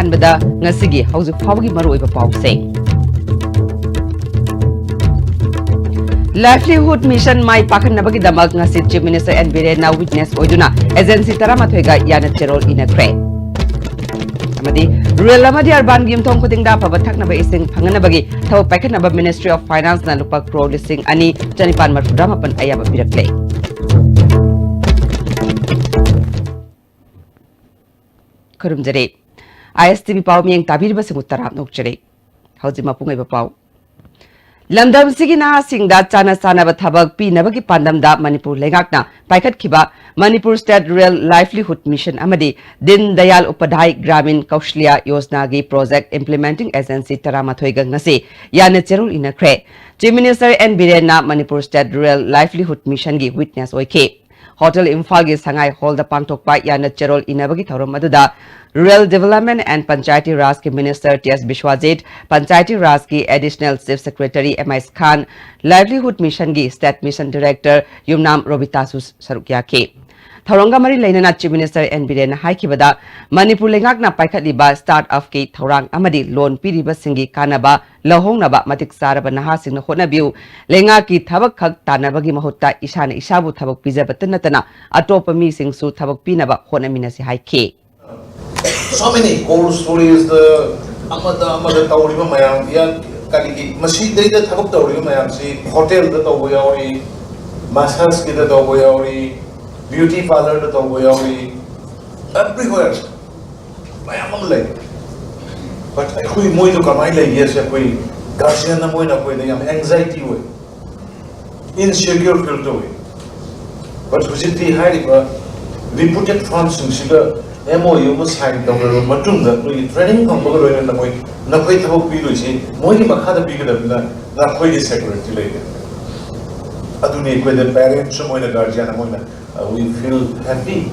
अहानबदा ngasigi hauju phawgi maroiba pause livelihood mission mai pakhanabagi damak ngasi chief minister and birena witness oiduna agency taramathoiga yana cherol inakre amadi rural amadi urban gim thong kudingda pabathak naba ising phanganabagi thaw paikhanaba ministry of finance na lupa crore listing ani chanipan marfudramapan ayaba pirakle kurumjare ISTV pau mieng tabirba singutarap nokjare hauji mapungai ba pau Lamdam sigina singda chana sana bathabak pi nabagi pandamda Manipur lengakna paikhat khiba Manipur State Rural Livelihood Mission amadi Din Dayal Upadhyay Gramin Kaushlia Yojana gi project implementing agency taramathoi gangase yana cherul inakre Chief Minister N Birena Manipur State Rural Livelihood Mission gi witness oike Hotel Imphal gi Sangai Hall da pangthokpa yana cherol inabagi thorom aduda Rural Development and Panchayati Raj ki Minister T.S. Bishwajit, Panchayati Raj ki Additional Chief Secretary M.S. Khan, Livelihood Mission ki State Mission Director Yumnam Robitasus Sarukya ke. Tharonga mari lainana Chief Minister N. Biren haikibada Manipur lengakna paikhatliba start-up ki thorang amadi loan piriba singi kanaba lahongnaba matik saraba naha singna honabiu lenga ki thabak khak tanabagi mahutta isana isabu thabak pijabatanatana atopa mi singsu thabak pinaba honaminasi haike. So many old stories the amada tawriba mayam ya kaligi masjid da thabak tawriba mayam si hotel da tawyauri massage ki da tawyauri beauty parlor da tawyauri everywhere mayam amlai but khui moi to kamai lai yes koi guardian na moi na koi yam anxiety way insecure feel to way but hujiti hariba reputed funds siga MOU must sign down the Matunga, training on Bogolo and Namoy, Nakoy Tabo Pilusi, Moy Makada Bigger than Nakoy secretary later. Aduni, with the parents, Moina Guardian, we feel happy,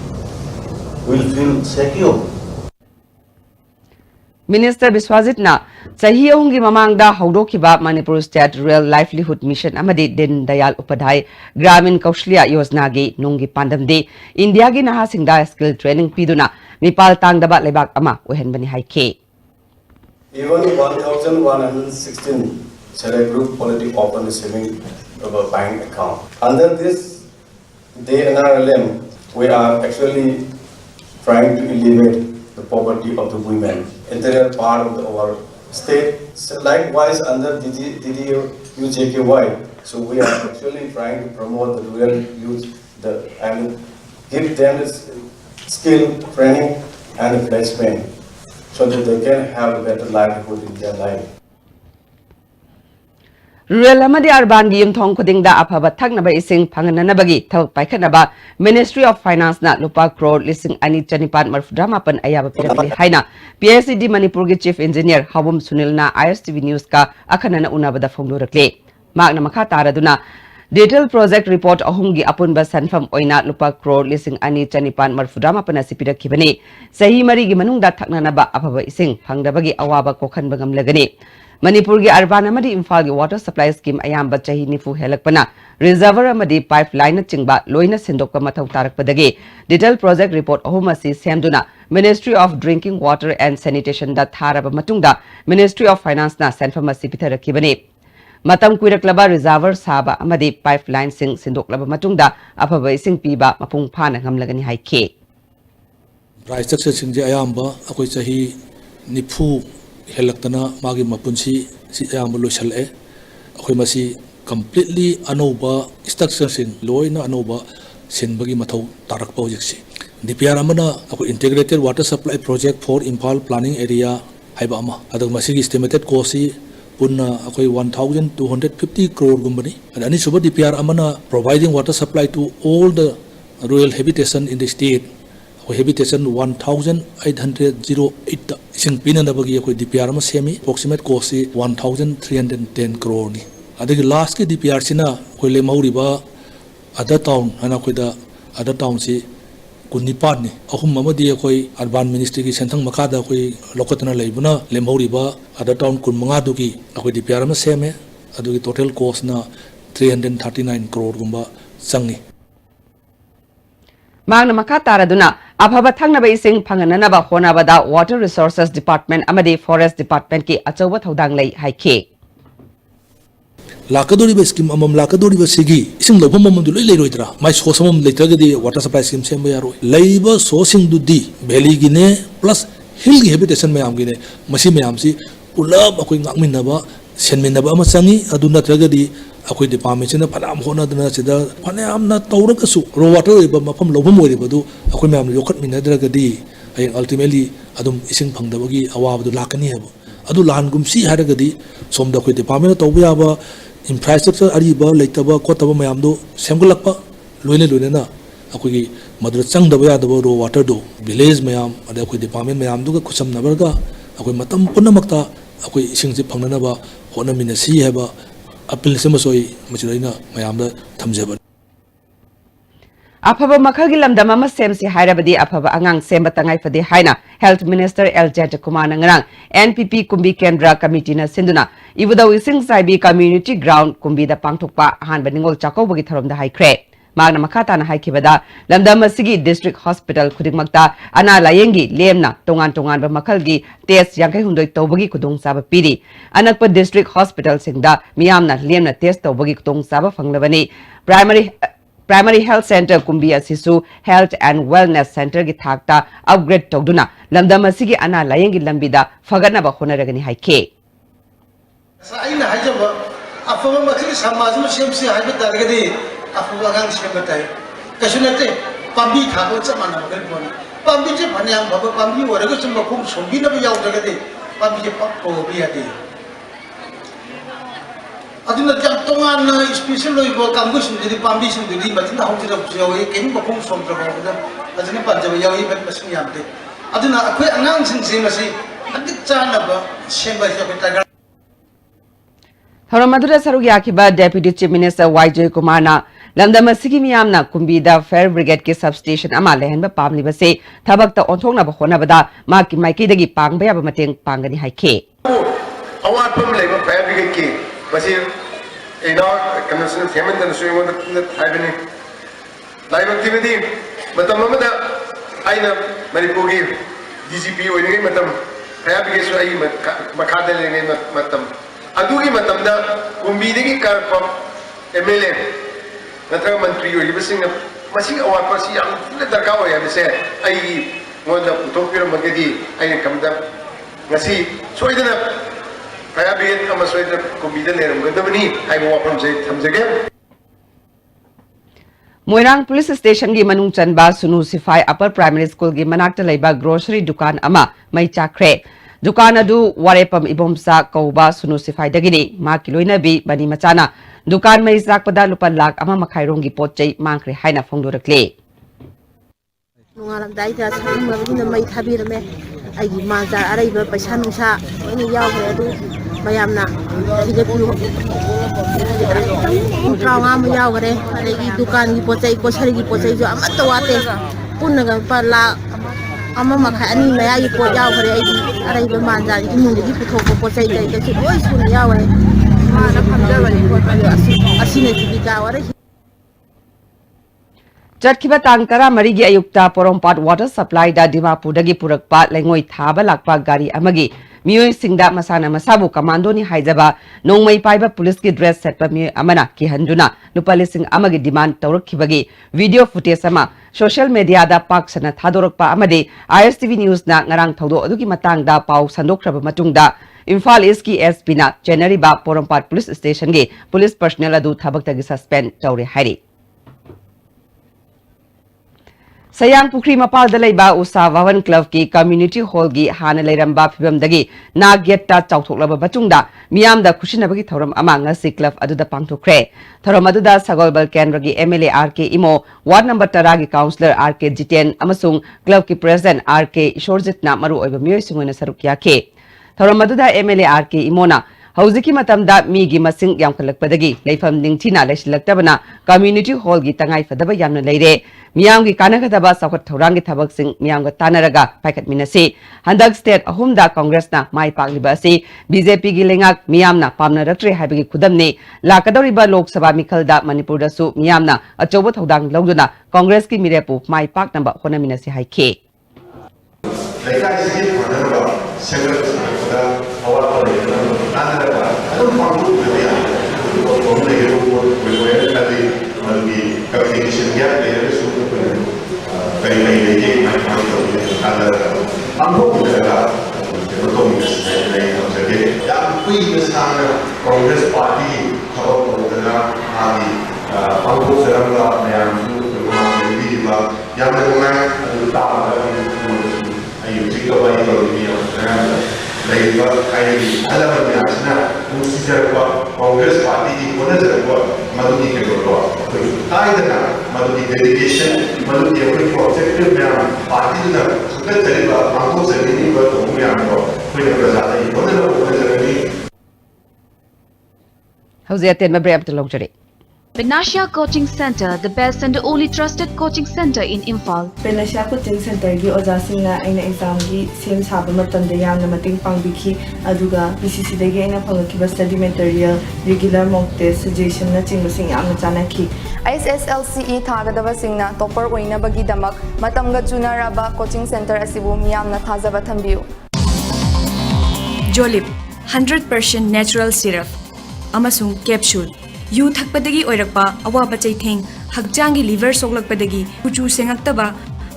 we'll feel secure. Minister Biswajit na Sahiyongi Mamangda Haudokiba Manipur State Rural Livelihood Mission Amadi Din Dayal Upadhyay Gramin Kaushlia Yojana gi Nungi Pandamde India gi naha singda skill training piduna Mipal Tangdaba Lebak Ama Uhenbani Haike. Even 1,116 select group politic open saving bank account. Under this DNRLM, we are actually trying to alleviate the poverty of the women, interior part of our state. So likewise, under DDU-JKY, so we are actually trying to promote the rural youth and give them skill training and placement so that they can have a better livelihood in their life. Rural amadi urban gi yumthong khudingda aphaba thaknaba ising phangananabagi thawak paikhanaba Ministry of Finance na lupa crore lising ani chanipan marfudramapan ayaba pirakli haina PSCD Manipur gi Chief Engineer Hawum Sunil na ISTV News ka akhanana unabada phongdorakle magna makha taraduna Detailed project report ahumgi apunba sanfam oina lupa crore lising ani chanipan marfudramapan asipirakibani sahi mari gi manungda thaknanaba aphaba ising phangdabagi awaba kokhanba gamlagani Manipur gi urban amadi Imphal gi water supply scheme ayamba chahi nifu helakpana reservoir amadi pipeline chingba loina sindokpa mathau tarakpadagi detailed project report ahumasi semduna Ministry of Drinking Water and Sanitation da tharaba matungda Ministry of Finance na sanfamasi pitharakibani matam kuiraklaba reservoir saba amadi pipeline sing sindoklaba matungda aphaba ising piba mapung phana ngamlagani haike Rice successing je ayamba akoi chahi nifu Helaktana magi mapunsi si ayamba loisal akoi masi completely anoba structure sin loina anoba sin bagi mathau tarak project DPR amana akoi integrated water supply project for Imphal planning area haiba ama adog masi estimated cost punna akoi 1,250 crore gumbani ani suba DPR amana providing water supply to all the rural habitation in the state habitation 1,808 ising pinanabagi akoi DPR ma semi approximate cost 1,310 crore ni adagi last ke DPR sina koi le mauriba other town ana koi da other town si kunipan ni ahum amadi akoi urban ministry ki senthang makada akoi lokatana leibuna le mauriba other town kun manga dugi akoi DPR ma semi adugi total cost na 339 crore gumba sangi Magna makataraduna अफब थंगनब इसिंग फंगननब होनबदा water resources department अमदी forest department की अचौब थौदांग लई हाइखे लाकदोरी स्कीम अमम लाकदोरी सिगी इसिंग लौफम अमम दुलै लेरोइद्रा माइ सोर्स अमम लेत्रगदी वाटर सप्लाई स्कीम सेम यारो लैब सोर्सिंग दुदी वैली गिने प्लस हिल गी हैबिटेशन मैम गिने मसी मैम सी पुलब अखोई ngakminaba senminaba ama changi adu natragadi अखोई डिपार्टमेंट से फनाम होना सिदा फनामना तौरकसु रो वाटर इबा मफम लौबम ओरिबदु अखोई मैम योखटमिनद्रगदी अय अल्टीमेटली अदुम इसिंग फंगदबगी अवाबदु लाकनी है अदु लानगुमसी हारगदी सोमदा अखोई डिपार्टमेंट तौबा याबा इंफ्रास्ट्रक्चर अरीबा लेतबा कोतबा मैमदो सेमगलकपा लोइने लोइनेना अखोई मदर चंगदबा यादबा रो वाटर दो विलेज मैम अदे अखोई डिपार्टमेंट मैम दुगा खुसमनबरगा अखोई मतम पुनमक्ता अखोई इसिंग से फंगनबा होनमिनसी हैबा अपील से मसोई मचलैना मैम थमजब अफब मखल की लमदम अमा सेमसी हायरबदी अफब अंगांग सेम तंगाई फदे हाइना हेल्थ मिनिस्टर एल जेट कुमार नंगरांग एनपीपी कुंबी केंद्र कमिटी न सिंधुना इबुदौ इसिंग साइबी कम्युनिटी ग्राउंड कुंबी द पांगथोकपा अहानब निंगोल चाकौबगी थरम द हाइख्रे मागना मखाताना हाइखिबदा लमदम असिगी डिस्ट्रिक्ट हॉस्पिटल खुदिंगमक्ता अना लायेंगी लेमना तोंगान तोंगान मखलगी टेस्ट यांखै हुंदोय तौबगी खुदोंग साब पीरी अनकप डिस्ट्रिक्ट हॉस्पिटल सिंगदा मियामना लेमना टेस्ट तौबगी खुदोंग साब फंगलबनी प्राइमरी हेल्थ सेंटर कुंबी असिसु हेल्थ एंड वेलनेस सेंटर की थाकता अपग्रेड तौदुना लमदम असिगी अना लायेंगी लंबीदा फगनब होनरगनी हाइखे साइना हाइजब अफब मखली समाज में सेमसी हाइब तारगदी अफब आगांग सेमताय कसुनते पांबी थाबो चमाना मगल बोन पांबी जे भन्याम भब पांबी वरग सम मखुम सोंगिनब यावदगदी पांबी जे पक्को बियादी अदुना जब तोंगान स्पेशल लोइबो कांगुसिंदि पांबिसिंदि मथिना हौजिरब यावई केन मखुम सोंत्रबोदा अजने पंजब यावई बत मसिं यामदे अदुना अखोय अंगांग सिंसे मसि मदिक चानब सेमबा सेबता थौरमदुदा सरुग याखिबा डेप्यूटी चीफ मिनिस्टर वाईजय कुमारना लमदम असिगी मियामना कुंबीदा फायर ब्रिगेड के सबस्टेशन अमा लेहनबा पामलिबसे थबकता ओंथोकनबा होनबदा माकी माइकीदगी पांगबा याबा मतेंग पांगनी हाइखे अवाटपम लेबा फायर ब्रिगेड की मसी एना कमिशन फेमन सुयमो हाइबनी लाइबक्तिबदी मतम अमदा आइना मणिपुर की डीजीपी ओइनगे मतम फायर ब्रिगेड सु आई मखादा लेने मतम अदुगी मतमदा कुंबीदगी कारपम एमएलए नत्रग मंत्री ओइबसिंग मसी अवाटपसी याम दरकार होय हबसे आई मोंदा पुथोपिरमगदी आई Kamada ngasi soidana fire brigade ama soidana kumbida lerumgadabani haiba wafam jai thamjage Moirang police station की मनुंग चनबा सुनु सिफाई अपर प्राइमरी स्कूल की मनाक्ता लेबा ग्रोसरी दुकान अमा मई चाख्रे दुकान अदु वारेपम इबोमसा कौबा सुनु सिफाई दगिनी मा किलोइनबी बनी मचाना दुकान मई चाकपदा लुपा लाख अमा मखाइरोंगी पोचै मांख्रे हाइना फोंदोरक्ले नुंगारमदाइदा सामबगिना मई थाबिरमे आइगी माजा अरैबा पैसा नुसा ओइने यावरे अदु मयामना हिगपियो ट्राउंगा म यावरे अरेगी दुकान की पोचै कोसरी की पोचै जो अमत वाते पुन्नगा पला अमा मखा अनि मया की पोच यावरे आइगी अरैबा माजा इमुंगी पुथोको पोचै दै दै ओइ सुन यावरे माना फमजबनि असिने तिबिका वरे चटखिबा तांग तरा मरीगी अयुक्ता पोरोंपाट वाटर सप्लाई दा दिमापुरदगी पुरकपा लेंगोई थाबा लाकपा गाड़ी अमगी मियोई सिंगदा मसाना मसाबु कमांडोनी हाइजबा नोंगमई पाइबा पुलिस की ड्रेस सेटपा मियोई अमना की हंजुना लुपा लिसिंग अमगी डिमांड तौरखिबगी वीडियो फुटेज अमा सोशल मीडिया दा पाक्सना थादोरकपा अमदे आईएसटीवी न्यूज ना ngarang थौदो अदुगी मतंगदा पाउ संदोखरबा मतुंगदा इम्फाल ईस्ट की एसपी ना जेनरीबा पोरोंपाट पुलिस स्टेशन गे पुलिस पर्सनल अदु थबक्तगी सस्पेंड तौरे हाइरी सयांग पुखरी मपाल लेबा उषा वावन क्लब की कम्युनिटी हॉल की हाना लेरंबा फिबमदगी नागेट्टा चौथोकलबा बचुंगदा मियामदा खुशिनबगी थौरम अमा ngasi क्लब अदुदा पांगथोखरे थौरम अदुदा सगोलबल केंद्र की एमएलए आरके इमो वार्ड नंबर 13 की काउंसलर आरके जितेन अमसुंग क्लब की प्रेसिडेंट आरके ईश्वरजितना मरु ओइबा मियोय सुंगना सरुक याखे थौरम अदुदा एमएलए आरके इमोना ꯍꯧꯖꯤꯛꯀꯤ ꯃꯇꯝꯗ ꯃꯤꯒꯤ ꯃꯁꯤꯡ ꯌꯥꯝꯈꯠꯂꯛꯄꯗꯒꯤ ꯂꯩꯐꯝ ꯅꯤꯡꯊꯤꯅ ꯂꯩꯁꯤꯜꯂꯛꯇꯕꯅ ꯀꯝꯃ꯭ꯌꯨꯅꯤꯇꯤ ꯍꯣꯜꯒꯤ ꯇꯉꯥꯏꯐꯗꯕ ꯌꯥꯝꯅ ꯂꯩꯔꯦ ꯃꯤꯌꯥꯝꯒꯤ ꯀꯥꯟꯅꯒꯗꯕ ꯆꯥꯎꯈꯠ ꯊꯧꯔꯥꯡꯒꯤ ꯊꯕꯛꯁꯤꯡ ꯃꯤꯌꯥꯝꯒ ꯇꯥꯟꯅꯔꯒ ꯄꯥꯏꯈꯠꯃꯤꯟꯅꯁꯤ ꯍꯟꯗꯛ ꯁ꯭ꯇꯦꯠ ꯑꯍꯨꯝꯗ ꯀꯣꯡꯒ꯭ꯔꯦꯁꯅ ꯃꯥꯏ ꯄꯥꯛꯂꯤꯕ ꯑꯁꯤ ꯕꯤꯖꯦꯄꯤꯒꯤ ꯂꯩꯉꯥꯛ ꯃꯤꯌꯥꯝꯅ ꯄꯥꯝꯅꯔꯛꯇ꯭ꯔꯦ ꯍꯥꯏꯕꯒꯤ ꯈꯨꯗꯝꯅꯤ ꯂꯥꯛꯀꯗꯧꯔꯤꯕ ꯂꯣꯛ ꯁꯚꯥ ꯃꯤꯈꯜꯗ ꯃꯅꯤꯄꯨꯔꯗꯁꯨ ꯃꯤꯌꯥꯝꯅ ꯑꯆꯧꯕ ꯊꯧꯗꯥꯡ ꯂꯧꯗꯨꯅ ꯀꯣꯡꯒ꯭ꯔꯦꯁꯀꯤ ꯃꯤꯔꯦꯞꯄꯨ ꯃꯥꯏ ꯄꯥꯛꯅꯕ ꯍꯣꯠꯅꯃꯤꯟꯅꯁꯤ ꯍꯥꯏꯈꯤ ꯂꯩꯀꯥꯏꯁꯤꯒꯤ ꯐꯅꯕ ꯁꯦꯝꯒꯠ ꯁꯥꯒꯠꯄꯗ ꯑꯋꯥꯠꯄ ꯂꯩꯇꯅꯕ ꯇꯥꯟꯅꯔꯒ ꯑꯗꯨꯝ ꯄꯥꯡꯊꯣꯛꯄꯤꯕ ꯌꯥꯏ ꯑꯗꯨꯒ ꯂꯩꯒꯗꯧꯕ ꯑꯣꯏꯔꯒꯗꯤ ꯃꯗꯨꯒꯤ ꯀꯝꯃ꯭ꯌꯨꯅꯤꯀꯦꯁꯟ ꯒꯦꯞ ꯂꯩꯔꯒꯁꯨ ꯑꯩꯈꯣꯏꯅ ꯀꯔꯤ ꯂꯩꯒꯦ ꯀꯃꯥꯏꯅ ꯇꯧꯒꯦ ꯇꯥꯟꯅꯔꯒ ꯄꯥꯡꯊꯣꯛꯄꯤꯔꯒ ꯀꯩꯅꯣ ꯇꯧꯃꯤꯟꯅꯁꯤ ꯍꯥꯏꯅ ꯑꯩ ꯊꯝꯖꯒꯦ ꯌꯥꯝ ꯀꯨꯏꯅ ꯁꯥꯡꯅ ꯀꯣꯡꯒ꯭ꯔꯦꯁ ꯄꯥꯔꯇꯤꯒꯤ ꯊꯕꯛ ꯇꯧꯗꯅ ꯃꯥꯒꯤ ꯄꯥꯡꯊꯣꯛꯆꯔꯝꯕ ꯃꯌꯥꯝꯁꯨ ꯂꯩꯕꯤꯔꯤꯕ ꯌꯥꯝꯅ ꯅꯨꯡꯉꯥꯏ ꯑꯗꯨ ꯇꯥꯕꯗ ꯑꯩ ꯍꯧꯖꯤꯛꯇ ꯋꯥꯔꯤ ꯇꯧꯔꯤꯕ ꯂꯩꯔꯤꯕ ꯍꯥꯏꯗꯤ ꯑꯍꯜ ꯂꯃꯟ ꯃꯌꯥꯝꯁꯤꯅ ꯅꯨꯡꯁꯤꯖꯔꯛꯄ ꯀꯣꯡꯒ꯭ꯔꯦꯁ ꯄꯥꯔꯇꯤꯒꯤ ꯍꯣꯠꯅꯖꯔꯛꯄ ꯃꯗꯨꯒꯤ ꯀꯩꯅꯣꯗꯣ ꯑꯩꯈꯣꯏ ꯀꯥꯏꯗꯅ ꯃꯗꯨꯒꯤ ꯗꯦꯗꯤꯀꯦꯁꯟ ꯃꯗꯨꯒꯤ ꯑꯩꯈꯣꯏꯒꯤ ꯑꯣꯕꯖꯦꯛꯇꯤቭ ꯃꯌꯥꯝ ꯄꯥꯔꯇꯤꯗꯨꯅ ꯈꯪꯒꯠꯆꯔꯤꯕ ꯄꯥꯡꯊꯣꯛꯆꯅꯤꯡꯉꯤꯕ ꯊꯧꯑꯣꯡ ꯃꯌꯥꯝꯗꯣ ꯑꯩꯈꯣꯏꯅ ꯄ꯭ꯔꯖꯥꯗ ꯍꯣꯠꯅꯅꯕ ꯍꯣꯠꯅꯖꯒꯅꯤ ꯍꯧꯖꯤꯛ ꯑꯇꯦꯟꯕ ꯕ꯭ꯔꯦꯛ ꯑꯃꯇ ꯂꯧꯖꯔꯤ Benashia Coaching Center, the best and only trusted coaching center in Imphal. Benashia Coaching Center gi ojasingna aina exam gi sem saba matamda yamna mating pangbikhi aduga PCC dagi aina phangakhiba study material regular mock test suggestion na chingmasing yamna chanakhi SSLCE thagadaba singna topper oina bagi damak matamga junaraba coaching center asibu miyamna thajaba thambiu Jolip 100% natural syrup amasung capsule yu thakpadagi oirakpa awaba chaitheng hakjangi liver soklakpadagi kuchu sengaktaba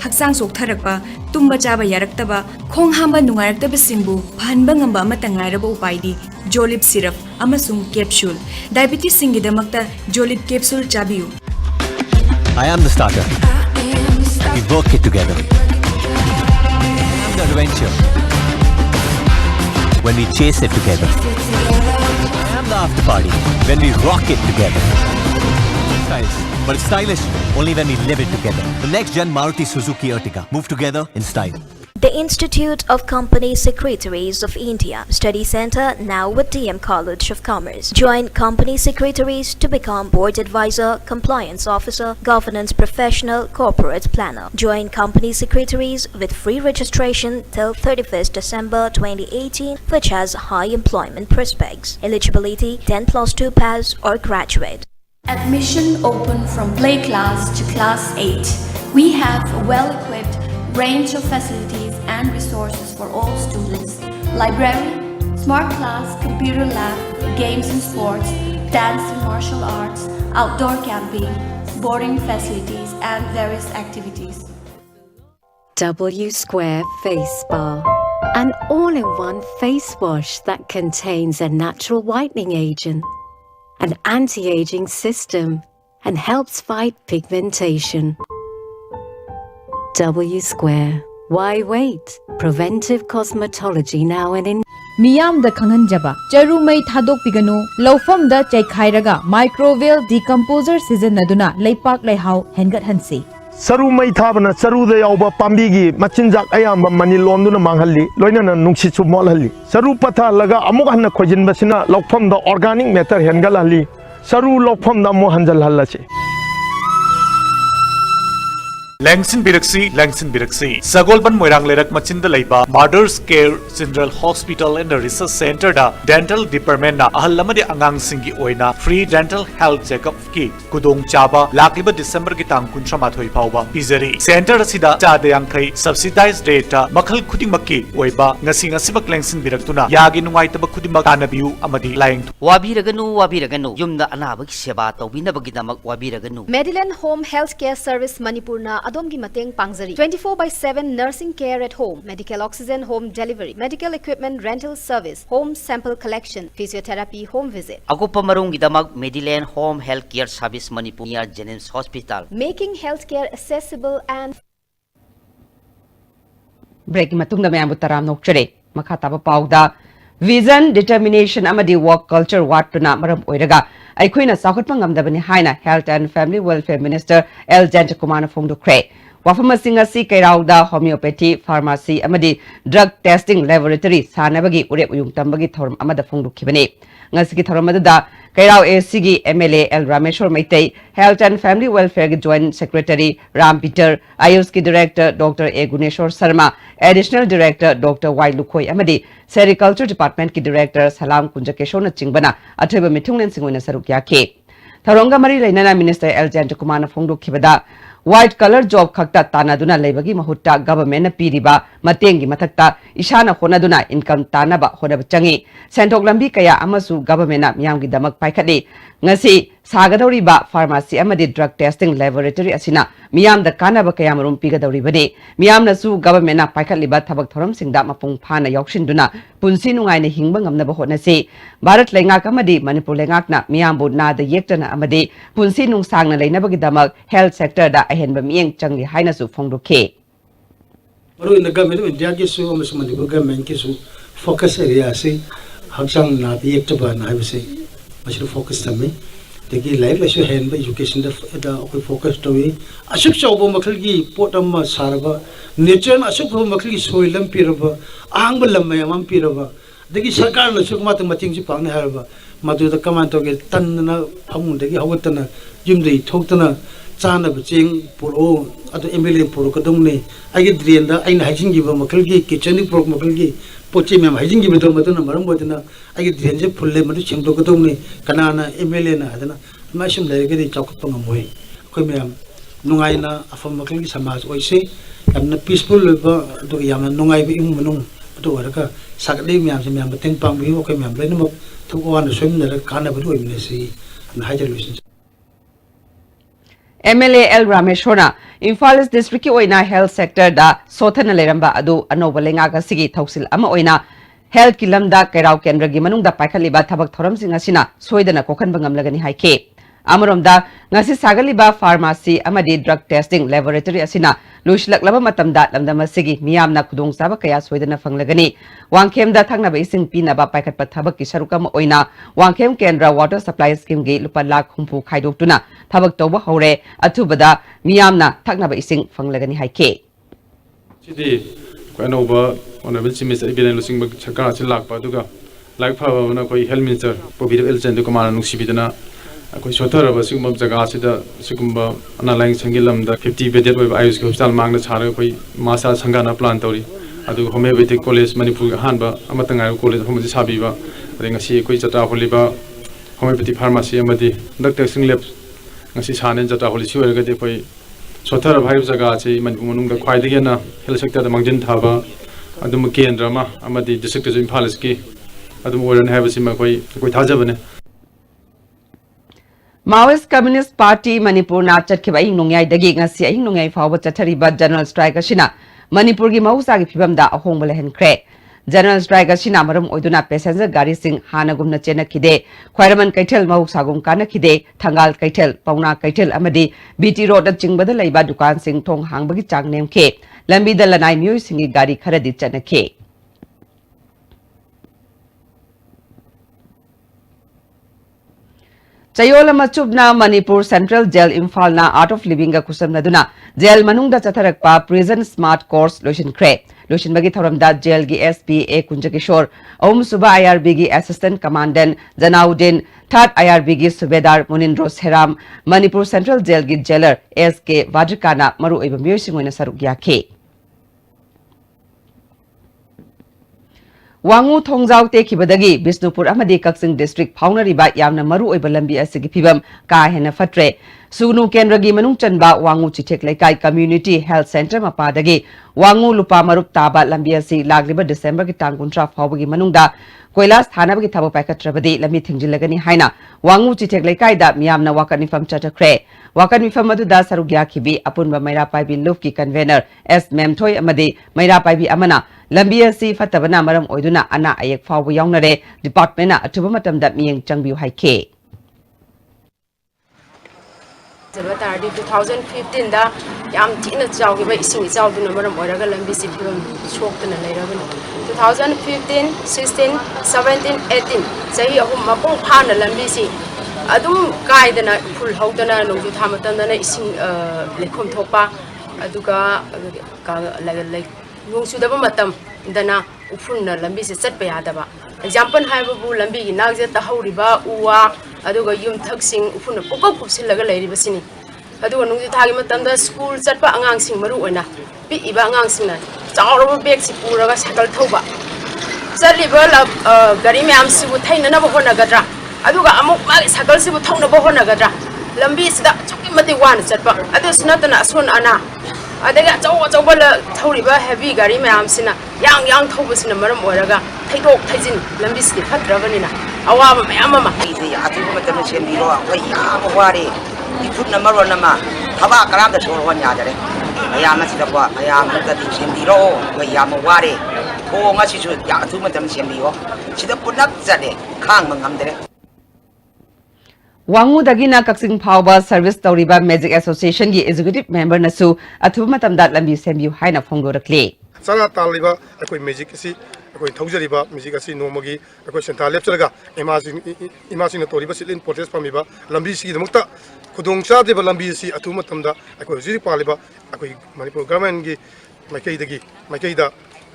haksang soktharakpa tumba chaba yaraktaba khong hamba nungaraktaba singbu phanba ngamba amata ngairaba upaidi Jolip syrup amasung capsule diabetes singidamakta Jolip capsule chabiu I am the starter. We work it together. I am the adventure. When we chase it together. I am the after party. When we rock it together. Stylish. But it's stylish only when we live it together. The next gen Maruti Suzuki Ertiga. Move together in style. The Institute of Company Secretaries of India Study Center now with DM College of Commerce. Join company secretaries to become board advisor, compliance officer, governance professional, corporate planner. Join company secretaries with free registration till 31st December 2018, which has high employment prospects. Eligibility 10+2 pass or graduate. Admission open from play class to class 8. We have a well-equipped range of facilities and resources for all students. Library, smart class, computer lab, games and sports, dance and martial arts, outdoor camping, boarding facilities and various activities. W Square Face Bar, an all-in-one face wash that contains a natural whitening agent, an anti-aging system, and helps fight pigmentation. W Square. Why wait? Preventive cosmetology now and in Miyam da Kanganjaba. Charu may Tadok Pigano, Lofum da Chaikairaga, microbial decomposer season Naduna, Laypak Layhau, Hengat Hansi. Saru may tabana, Saru de Oba Pambigi, Machinjak Ayam, Manilonduna Manghali, Loinana Nunksitu Molali. Saru Pata Laga Amokana Kojin Basina, Lokpom the organic matter Hengalali. Saru Lokpom the Mohanjal Halachi. Langsin Biraksi, Sagolban Moirang Lerak Machinda Laiba, Mother's Care General Hospital and Research Center da Dental Department na Ahalamadi Angang Singi Oina, free dental health checkup ki, Kudong Chaba, Lakiba December Gitang Kuntramathoi Pauba, Pizeri, Center Sida, Chadayangkai, subsidized rate, Makal Kudimaki, Oiba, Nasing Asibak Langsin Biraktuna, Yagin Waitaba Kudimak Anabiu, Amadi, Lying. Wabiraganu, Yumda Anabak Shabato, Winabaginamak Wabiraganu. Medillion Home Healthcare Service Manipurna. Adomgi mateng pangzari 24/7 nursing care at home, medical oxygen home delivery, medical equipment rental service, home sample collection, physiotherapy home visit. Agupa marungi damag Medillion Home Health Care Service Manipur near Jennings Hospital, making healthcare accessible and breaking matungda mayam butaram nokchare makhataba pauda vision determination amadi work culture watuna maram oiraga ꯑꯩꯈꯣꯏꯅ ꯆꯥꯎꯈꯠꯄ ꯉꯝꯗꯕꯅꯤ ꯍꯥꯏꯅ Health and Family Welfare Minister L. Jantakumarna ꯐꯣꯡꯗꯣꯛꯈ꯭ꯔꯦ ꯋꯥꯐꯝ ꯑꯁꯤꯡ ꯑꯁꯤ ꯀꯩꯔꯥꯎꯗ ꯍꯣꯃꯤꯑꯣꯄꯦꯊꯤ pharmacy ꯑꯃꯗꯤ drug testing laboratory ꯁꯥꯟꯅꯕꯒꯤ ꯎꯔꯦꯞ ꯎꯌꯨꯡ ꯇꯝꯕꯒꯤ ꯊꯧꯔꯝ ꯑꯃꯗ ꯐꯣꯡꯗꯣꯛꯈꯤꯕꯅꯤ ꯉꯁꯤꯒꯤ ꯊꯧꯔꯝ ꯑꯗꯨꯗ ꯀꯩꯔꯥꯎ ACꯒꯤ MLA L. Rameshwar Maitai Health and Family Welfare gi Joint Secretary Ram Peter Ayushki Director Dr. A. Guneshwar Sharma Additional Director Dr. Y. Lukhoi amadi Sericulture Department ki Director Salam Kunjakeshona Chingbana athoiba mithunglen singoina saruk yakhe Tharonga mari lainana Minister L. Jantakumarna phongdokhibada white color job khakta tanaduna leibagi mahutta government na piriba matengi mathakta ishana honaduna income tanaba honaba changi senthok lambi kaya amasu government na miyamgi damak paikhali ngasi sagadoriba pharmacy amadi drug testing laboratory asina miyamda kanaba kaya marum pigadori bade miyamna su government na paikhaliba thabak thoram singda mapung phana yaushinduna punsi nungai na hingba ngamnaba honasi Bharat lengak amadi Manipur lengak na miyambu na da yektana amadi punsi nung sangna leinabagi damak health sector da ahenba miyeng changli haina su phongdokhe Maru in the government of India ki su Manipur government ki su focus area se haksang na da yektaba na habise machu focus tamme degi life la su hen ba education da ko focus to we ashuk chawbo makhal gi potam ma sarba nature ashuk bo makhal gi soilam piraba ang balam mayam piraba degi sarkar na suk mat mating ji pang ne harba madu da kaman to ge tan na phamun degi hawtana jimdei thoktana chana bching puro adu MLA puro kadung ne agi drain da aina hygiene gi ba makhal gi kitchen pro makhal gi pochi mem hygiene gi bedo maduna maram bodina agi drain je fulle madu chengdo kadung ne kanana MLA na adana mashim le ge chawk pang moi khoi mem nungai na afam makhal gi samaj oise yamna peaceful ba do yamna nungai bi im manung adu waraka sakle mem se mem teng pang bi khoi mem le no thukwan swim na kana ba do imne si na hajalusin MLA L. Rameshwar Imphal East District ki oina health sector da sothana leramba adu anoba lengaga sigi thausil ama oina health kilamda kairau kendra gi manungda paikhaliba thabak thoram sing asina soidana kokhan bangam lagani haike Amaromda ngasi sagaliba pharmacy amadi drug testing laboratory asina luislaklaba matamda lamdam asigi miyamna khudong saba kaya soidana fanglagani wangkhemda thangna ba ising pinaba paikhatpa thabak ki sarukam oina wangkhem kendra water supply scheme gi lupa lakh humpu khaidoktuna thabak toba hore athubada miyamna thakna ba ising fanglagani haike Sidi Kwanoba honorable chief minister ibn lusing sarkar asin lakpa duga like phaba na koi health minister Professor L. Jantakumarna nungsibidana koi sothara sigum jaga sida sigum analying sangilam da 50 bedded web IUS hospital mangna chara koi masa sangana plan tori adu homeopathic college Manipur hanba amatanga college homoji sabiba ngasi koi chatra holiba homeopathic pharmacy amadi drug testing lab ngasi chane chatra holi si oirga de koi sothara bhai jaga che Manipur manung da khwai de na health sector da mangjin thaba adum kendra ma amadi district Imphal ki adum oiran have sima koi thajabane Maoist Communist Party Manipur na chatkiba ing nongyai dagi ngasi ing nongyai fawba chathariba general strike asina Manipur gi mausa gi phibamda ahongbala henkre general strike asina marum oiduna passenger gari sing hanagumna chena khide khwairaman kaithel mausagum kana khide thangal kaithel pauna kaithel amadi BT road chingbada leiba dukan sing thong hangbagi chang nemkhe lambi dalanai miyoi singi gari kharadi chanakhe Chayola Machubna Manipur Central Jail Imphal na Art of Living ga kusam naduna jail manungda chatharakpa prison smart course lotion kre lotion bagi thoramda jail gi SP A Kunjakishor Suba IRB gi assistant commandant Janauddin third IRB gi Subedar Munindro Seram Manipur Central Jail gi jailer SK Vajrikana maru oiba myosingoina saruk yakhe Wangu Thongzau te khibadagi Bisnupur amadi Kaksing district phaunariba yamna maru oiba lambi asigi phibam ka hena fatre sugnu kendragi manung chanba Wangu Chithek Laikai Community Health Center mapadagi Wangu lupa marup taba lambi asi lagliba December ki tang 19 phawbagi manungda Koilas thanabagi thabo paikatrabadi lambi thingjilagani haina Wangu Chithek Laikai da miyamna wakanifam chatakre wakanifam adu da sarugya khibi apunba maira paibi lufki convener S Memthoi amadi maira paibi amana lambi asi fatabana maram oiduna ana ayek fawbu yawnare department na athuba matamda miyeng changbiu haike Tardi 2015 da yam tina chawgiba issue chawduna maram oiraga lambi si phibam choktana leirabani 2015 16 17 18 sahi ahum mapung phana lambi si adum kaidana phul haudana nongju thamatandana ising lekhom thopa aduga like nongsu daba matam dana ufunna lambi se chatpa yadaba example haibabu lambi gi nagje ta hauriba uwa aduga yum thaksing ufunna pukap kupsilaga leiriba sini aduga nongju thagi matamda school chatpa angang sing maru oina pi iba angang singna chawraba bag si puraga cycle thoba chaliba la gari myam sibu thaina na bo nagadra aduga amuk magi cycle sibu thongna bo nagadra lambi sida chukki mati wan chatpa adu sunatana sun ana adega chaw la thoriba heavy gari myam sina yang thobusina maram oraga thaidok thaijin lambi sidi phatrabani na awaba myam ma isi atu matam sembiro wai ya wari ikut na maro nama haba karam da soro wan ya dare ayam sida kwa ayam da ti sembiro wai ya wari ko ngasi su ya atu matam sembiro sida punak jade khang mangam dare Wangu dagina kaksing phawba service tawriba Magic Association gi executive member nasu athuba matamda lambi sembiu haina phongdorakle sana taliba akoi magic si akoi thaujariba magic asi nomagi akoi senta lepchalaga imagine toriba silin protest pamiba lambi si demukta khudong cha deba lambi si athu matamda akoi jiri paliba akoi Manipur government gi makai da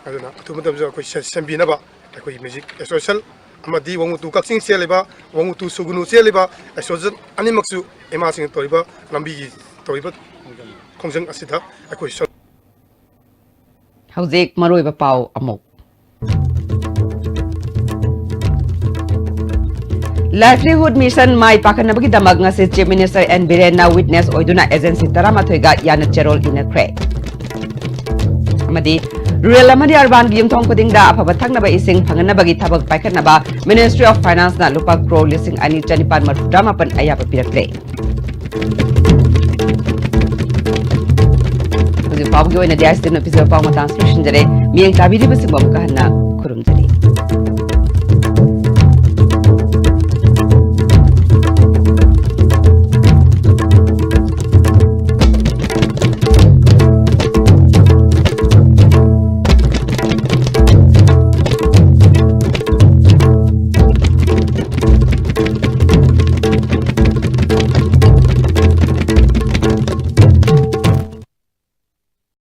aduna athu matamja akoi sembina ba akoi magic association amadi wangu tu kaksing seleba wangu tu sugunu seleba association animaksu imagine toriba lambi gi toriba khongjang asida akoi Haujek maroiba pau amok Livelihood Mission mai pakanabagi damag nga si Chief Minister N. Biren na witness oiduna agency taramathoiga yana cherol inakre amadi rural amadi urban gi yumthong khudingda afaba thaknaba ising phanganabagi thabak paikhatnaba Ministry of Finance na lupa crore lising ani chanipan marfudamapan ayaba pirakre Pabgi oina dia istim na pisa pau matang solution jare miyang tabiri basing bamu kahana kurum jare